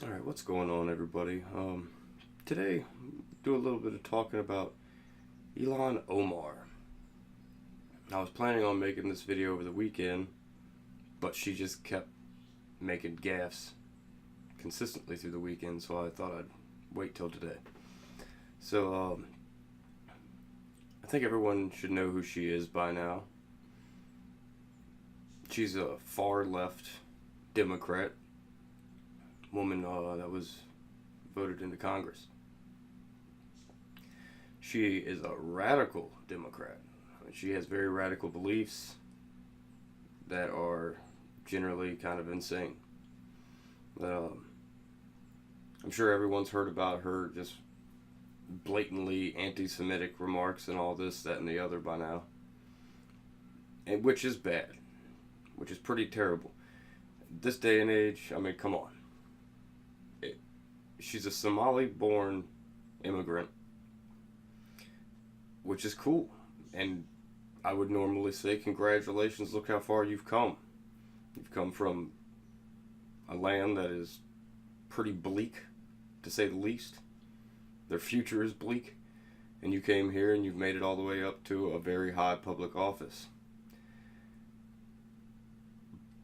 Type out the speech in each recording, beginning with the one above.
All right, what's going on, everybody? Today, do a little bit of talking about Ilhan Omar. I was planning on making this video over the weekend, but she just kept making gaffes consistently through the weekend, so I thought I'd wait till today. So, I think everyone should know who she is by now. She's a far left Democrat woman that was voted into Congress. She is a radical Democrat. She has very radical beliefs that are generally kind of insane. Um, I'm sure everyone's heard about her just blatantly anti-Semitic remarks and all this, that, and the other by now, and which is bad, which is pretty terrible. This day and age, I mean, come on. She's a Somali-born immigrant, which is cool, and I would normally say congratulations, look how far you've come. You've come from a land that is pretty bleak, to say the least. Their future is bleak, and you came here and you've made it all the way up to a very high public office.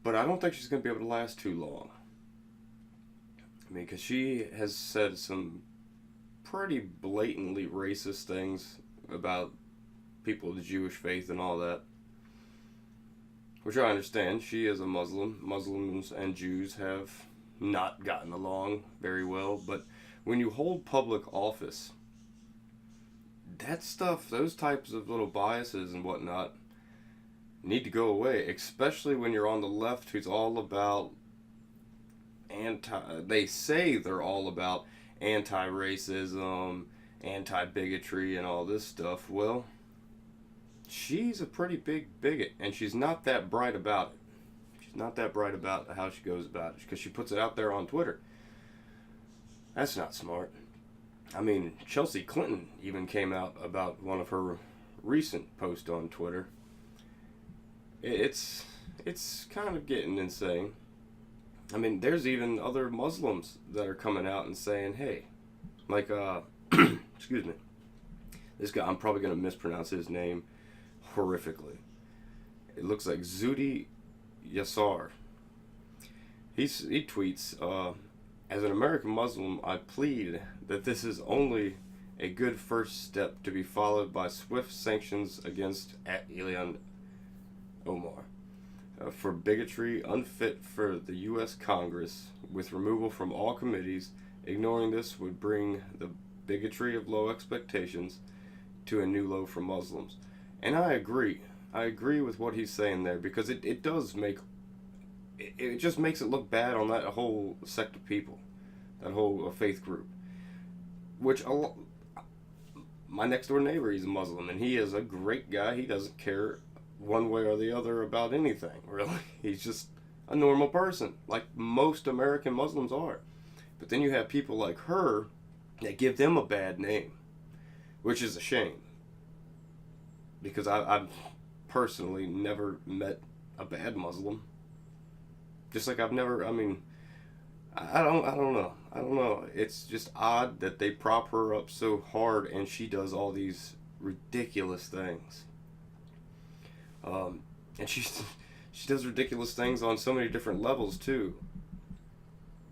But I don't think she's going to be able to last too long. I mean, because she has said some pretty blatantly racist things about people of the Jewish faith and all that, which I understand. She is a Muslim. Muslims and Jews have not gotten along very well, but when you hold public office, that stuff, those types of little biases and whatnot, need to go away, especially when you're on the left, who's all about they say they're all about anti-racism, anti-bigotry, and all this stuff. Well, she's a pretty big bigot, and she's not that bright about it. She's not that bright about how she goes about it, because she puts it out there on Twitter. That's not smart. I mean, Chelsea Clinton even came out about one of her recent posts on Twitter. It's kind of getting insane. I mean, there's even other Muslims that are coming out and saying, hey, like, excuse me, this guy, I'm probably going to mispronounce his name horrifically. It looks like Zudi Yassar. He tweets, as an American Muslim, I plead that this is only a good first step to be followed by swift sanctions against Ilhan Omar. For bigotry unfit for the U.S. Congress, with removal from all committees. Ignoring this would bring the bigotry of low expectations to a new low for Muslims. And I agree. I agree with what he's saying there, because it does make, it just makes it look bad on that whole sect of people, that whole faith group. Which, my next door neighbor, he's a Muslim, and he is a great guy. He doesn't care one way or the other about anything, really. He's just a normal person, like most American Muslims are. But then you have people like her that give them a bad name, which is a shame. Because I've personally never met a bad Muslim. Just like I've never, I mean, I don't know. I don't know. It's just odd that they prop her up so hard and she does all these ridiculous things. And she does ridiculous things on so many different levels too.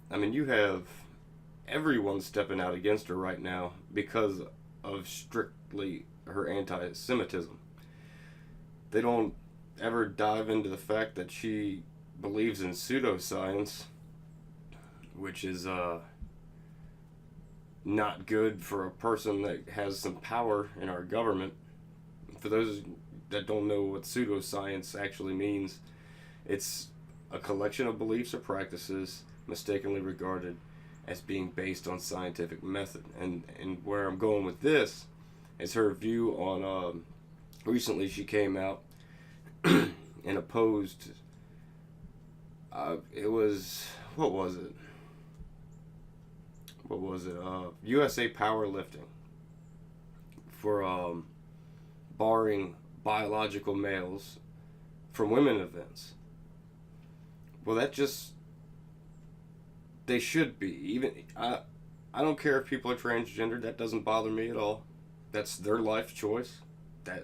I mean, you have everyone stepping out against her right now because of strictly her anti-Semitism. They don't ever dive into the fact that she believes in pseudoscience, which is not good for a person that has some power in our government. For those that don't know what pseudoscience actually means, it's a collection of beliefs or practices mistakenly regarded as being based on scientific method. And where I'm going with this is her view on, recently she came out and opposed, it was, what was it? USA Powerlifting for barring biological males from women events. Well, that just they should be. Even I don't care if people are transgender. That doesn't bother me at all. That's their life choice. That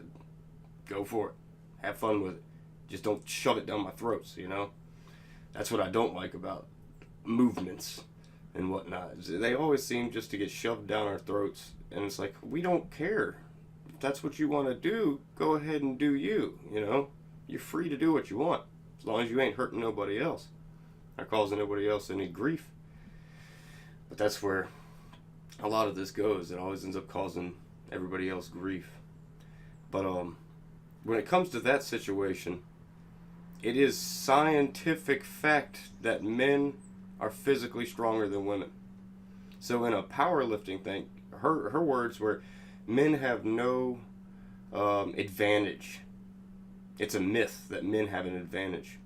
go for it. Have fun with it. Just don't shove it down my throats, you know? That's what I don't like about movements and whatnot. They always seem just to get shoved down our throats. And it's like, we don't care. If that's what you want to do, go ahead and do you, you know? You're free to do what you want. As long as you ain't hurting nobody else. Or causing nobody else any grief. But that's where a lot of this goes. It always ends up causing everybody else grief. But when it comes to that situation, it is scientific fact that men are physically stronger than women. So in a powerlifting thing, her words were, men have no advantage. It's a myth that men have an advantage.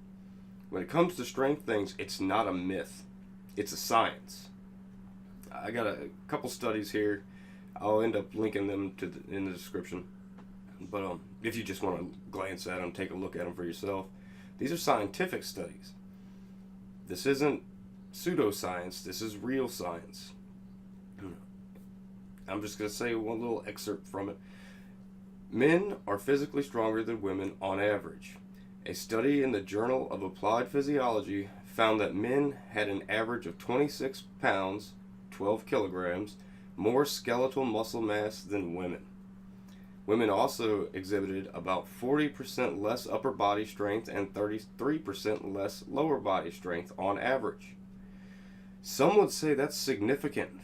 When it comes to strength things, it's not a myth. It's a science. I got a couple studies here. I'll end up linking them in the description. But if you just want to glance at them, take a look at them for yourself. These are scientific studies. This isn't pseudoscience. This is real science. I'm just going to say one little excerpt from it. Men are physically stronger than women on average. A study in the Journal of Applied Physiology found that men had an average of 26 pounds, 12 kilograms, more skeletal muscle mass than women. Women also exhibited about 40% less upper body strength and 33% less lower body strength on average. Some would say that's significant.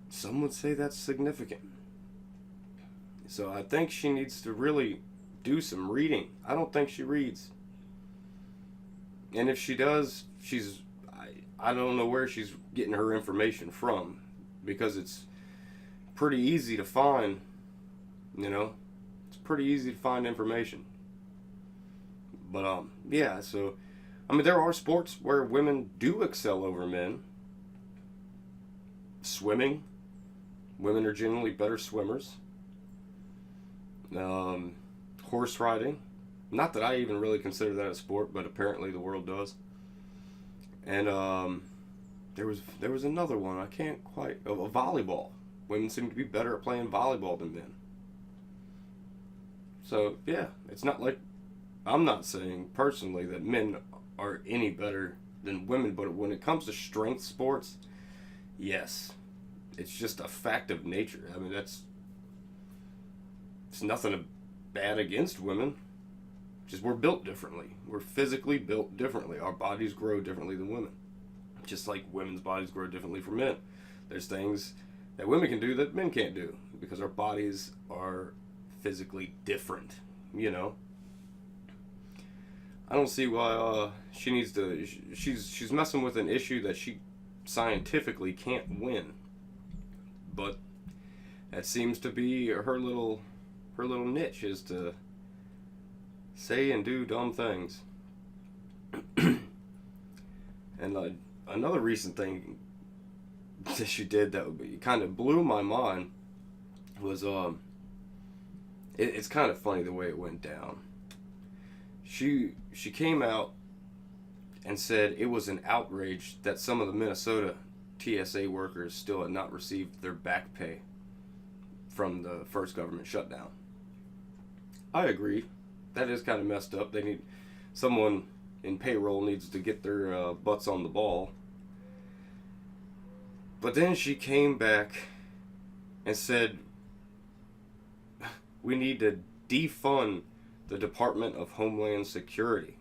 Some would say that's significant. So I think she needs to really do some reading. I don't think she reads. And if she does, I don't know where she's getting her information from, because it's pretty easy to find, you know. It's pretty easy to find information. But yeah, so I mean, there are sports where women do excel over men. Swimming, women are generally better swimmers. Horse riding, not that I even really consider that a sport, but apparently the world does. And there was another one, I can't quite, volleyball. Women seem to be better at playing volleyball than men. So yeah, it's not like, I'm not saying personally that men are any better than women, but when it comes to strength sports, yes, it's just a fact of nature. I mean, it's nothing bad against women. Just we're built differently. We're physically built differently. Our bodies grow differently than women. Just like women's bodies grow differently from men. There's things that women can do that men can't do because our bodies are physically different, you know. I don't see why she needs to. She's messing with an issue that she scientifically can't win. But that seems to be her little niche, is to say and do dumb things. And another recent thing that she did that kind of blew my mind was it's kind of funny the way it went down. She came out and said it was an outrage that some of the Minnesota TSA workers still had not received their back pay from the first government shutdown. I agree. That is kind of messed up. They need someone in payroll needs to get their butts on the ball. But then she came back and said we need to defund the Department of Homeland Security.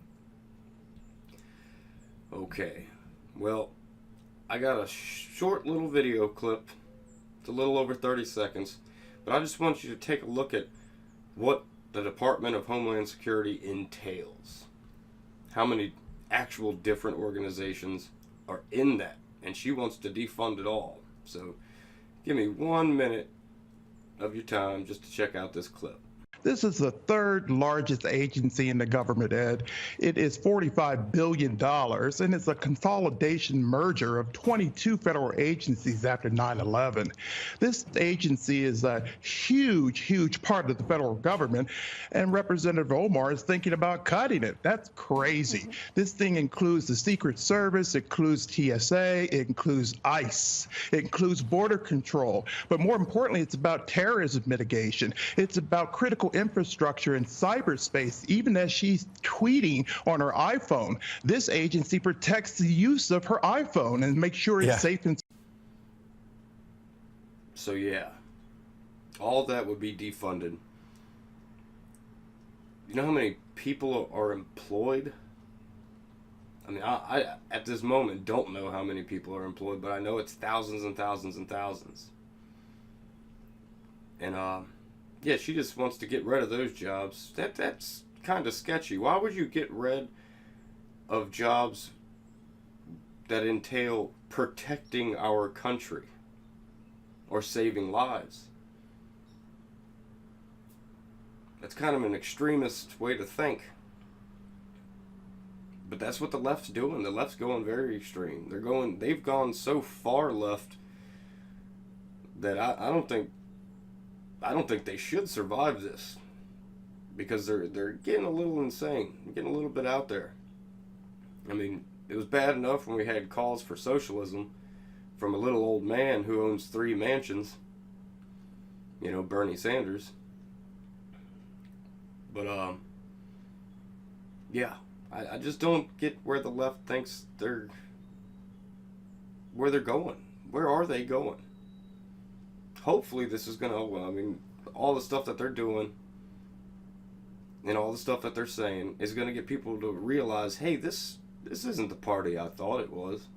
Okay, well, I got a short little video clip. It's a little over 30 seconds. But I just want you to take a look at what the Department of Homeland Security entails. How many actual different organizations are in that. And she wants to defund it all. So give me 1 minute of your time just to check out this clip. This is the third largest agency in the government, Ed. It is $45 billion, and it's a consolidation merger of 22 federal agencies after 9/11. This agency is a huge, huge part of the federal government, and Representative Omar is thinking about cutting it. That's crazy. This thing includes the Secret Service, it includes TSA, it includes ICE, it includes border control, but more importantly, it's about terrorism mitigation. It's about critical infrastructure in cyberspace. Even as she's tweeting on her iPhone, this agency protects the use of her iPhone and makes sure it's safe and so yeah, all that would be defunded. You know how many people are employed? I mean, I at this moment don't know how many people are employed, but I know it's thousands and thousands and thousands. And yeah, she just wants to get rid of those jobs. That's kind of sketchy. Why would you get rid of jobs that entail protecting our country or saving lives? That's kind of an extremist way to think. But that's what the left's doing. The left's going very extreme. They've gone so far left that I don't think they should survive this, because they're getting a little insane, getting a little bit out there. I mean, it was bad enough when we had calls for socialism from a little old man who owns 3 mansions, you know, Bernie Sanders. But yeah, I just don't get where the left thinks where they're going. Where are they going? Hopefully this is gonna, I mean, all the stuff that they're doing and all the stuff that they're saying is gonna get people to realize, hey, this isn't the party I thought it was.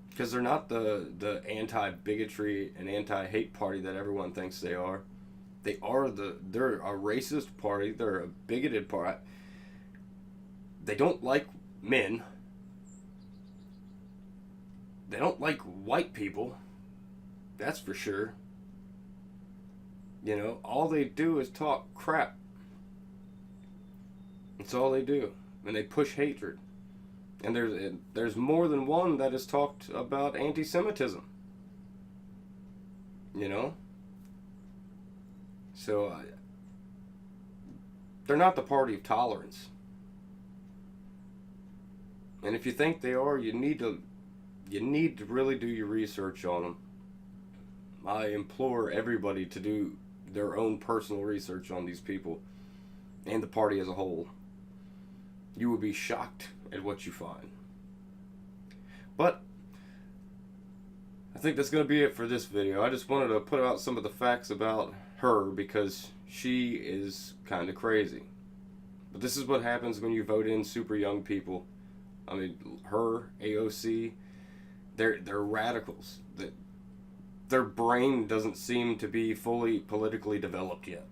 Because they're not the anti-bigotry and anti-hate party that everyone thinks they are. They're a racist party. They're a bigoted party. They don't like men. They don't like white people. That's for sure. You know, all they do is talk crap. That's all they do. And they push hatred. And there's more than one that has talked about anti-Semitism. You know? So, they're not the party of tolerance. And if you think they are, you need to really do your research on them. I implore everybody to do their own personal research on these people and the party as a whole. You will be shocked at what you find. But I think that's going to be it for this video. I just wanted to put out some of the facts about her because she is kind of crazy. But this is what happens when you vote in super young people. I mean, her, AOC, they're radicals. Their brain doesn't seem to be fully politically developed yet.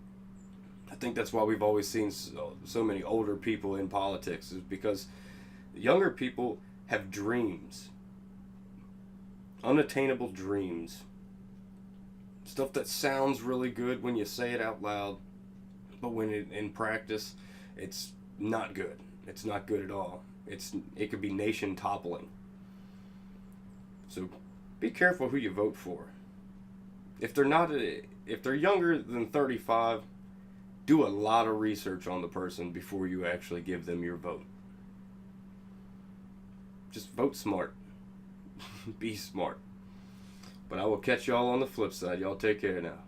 I think that's why we've always seen so many older people in politics, is because younger people have dreams. Unattainable dreams. Stuff that sounds really good when you say it out loud, but when in practice, it's not good. It's not good at all. It could be nation toppling. So be careful who you vote for. If they're younger than 35, do a lot of research on the person before you actually give them your vote. Just vote smart. Be smart. But I will catch y'all on the flip side. Y'all take care now.